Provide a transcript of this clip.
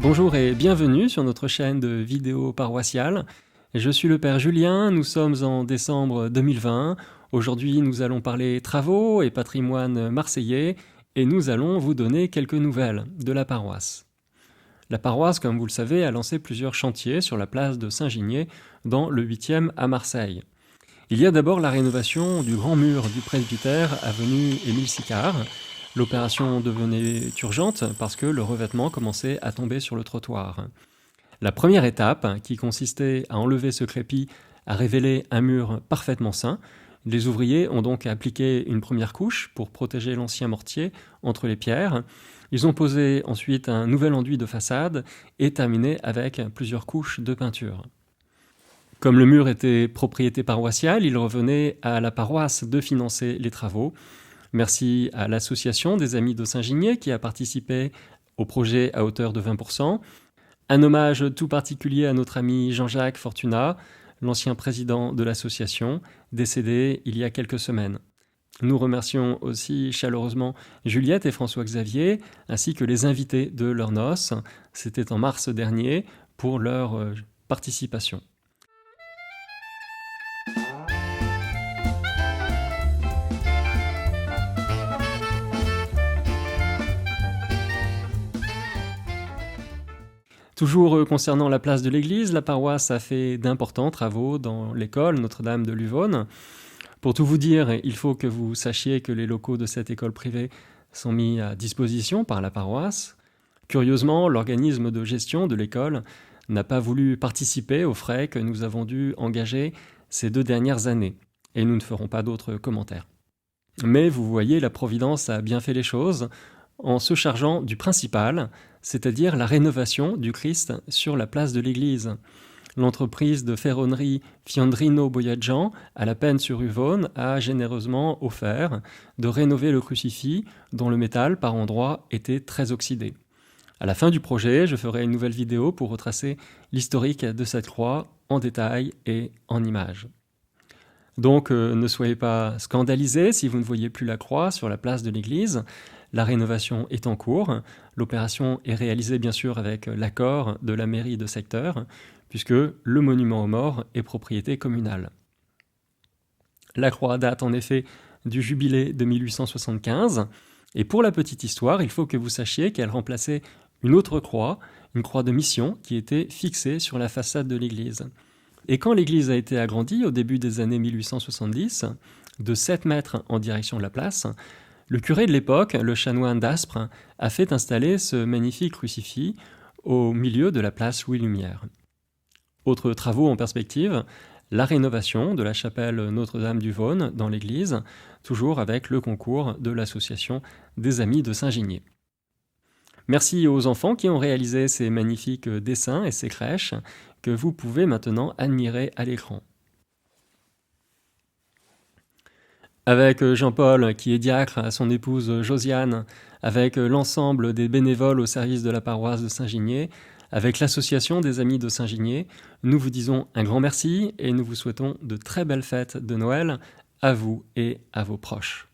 Bonjour et bienvenue sur notre chaîne de vidéos paroissiales. Je suis le Père Julien, nous sommes en décembre 2020. Aujourd'hui, nous allons parler travaux et patrimoine marseillais et nous allons vous donner quelques nouvelles de la paroisse. La paroisse, comme vous le savez, a lancé plusieurs chantiers sur la place de Saint-Ginier dans le 8e à Marseille. Il y a d'abord la rénovation du grand mur du presbytère avenue Émile Sicard. L'opération devenait urgente parce que le revêtement commençait à tomber sur le trottoir. La première étape, qui consistait à enlever ce crépi, a révélé un mur parfaitement sain. Les ouvriers ont donc appliqué une première couche pour protéger l'ancien mortier entre les pierres. Ils ont posé ensuite un nouvel enduit de façade et terminé avec plusieurs couches de peinture. Comme le mur était propriété paroissiale, il revenait à la paroisse de financer les travaux. Merci à l'association des Amis de Saint-Ginier qui a participé au projet à hauteur de 20%. Un hommage tout particulier à notre ami Jean-Jacques Fortunat, l'ancien président de l'association, décédé il y a quelques semaines. Nous remercions aussi chaleureusement Juliette et François-Xavier, ainsi que les invités de leurs noces. C'était en mars dernier pour leur participation. Toujours concernant la place de l'église, la paroisse a fait d'importants travaux dans l'école Notre-Dame de Luvonne. Pour tout vous dire, il faut que vous sachiez que les locaux de cette école privée sont mis à disposition par la paroisse. Curieusement, l'organisme de gestion de l'école n'a pas voulu participer aux frais que nous avons dû engager ces 2 dernières années, et nous ne ferons pas d'autres commentaires. Mais vous voyez, la Providence a bien fait les choses en se chargeant du principal, c'est-à-dire la rénovation du Christ sur la place de l'église. L'entreprise de ferronnerie Fiandrino Boiaggian, à la Peine-sur-Uvonne, a généreusement offert de rénover le crucifix dont le métal, par endroits, était très oxydé. À la fin du projet, je ferai une nouvelle vidéo pour retracer l'historique de cette croix en détail et en images. Donc ne soyez pas scandalisés si vous ne voyez plus la croix sur la place de l'église. La rénovation est en cours. L'opération est réalisée bien sûr avec l'accord de la mairie de secteur, puisque le monument aux morts est propriété communale. La croix date en effet du jubilé de 1875, et pour la petite histoire, il faut que vous sachiez qu'elle remplaçait une autre croix, une croix de mission, qui était fixée sur la façade de l'église. Et quand l'église a été agrandie au début des années 1870, de 7 mètres en direction de la place, le curé de l'époque, le chanoine d'Aspres, a fait installer ce magnifique crucifix au milieu de la place Louis Lumière. Autres travaux en perspective, la rénovation de la chapelle Notre-Dame du Vaune dans l'église, toujours avec le concours de l'association des Amis de Saint-Ginier. Merci aux enfants qui ont réalisé ces magnifiques dessins et ces crèches que vous pouvez maintenant admirer à l'écran. Avec Jean-Paul, qui est diacre, à son épouse Josiane, avec l'ensemble des bénévoles au service de la paroisse de Saint-Ginier, avec l'association des Amis de Saint-Ginier, nous vous disons un grand merci et nous vous souhaitons de très belles fêtes de Noël à vous et à vos proches.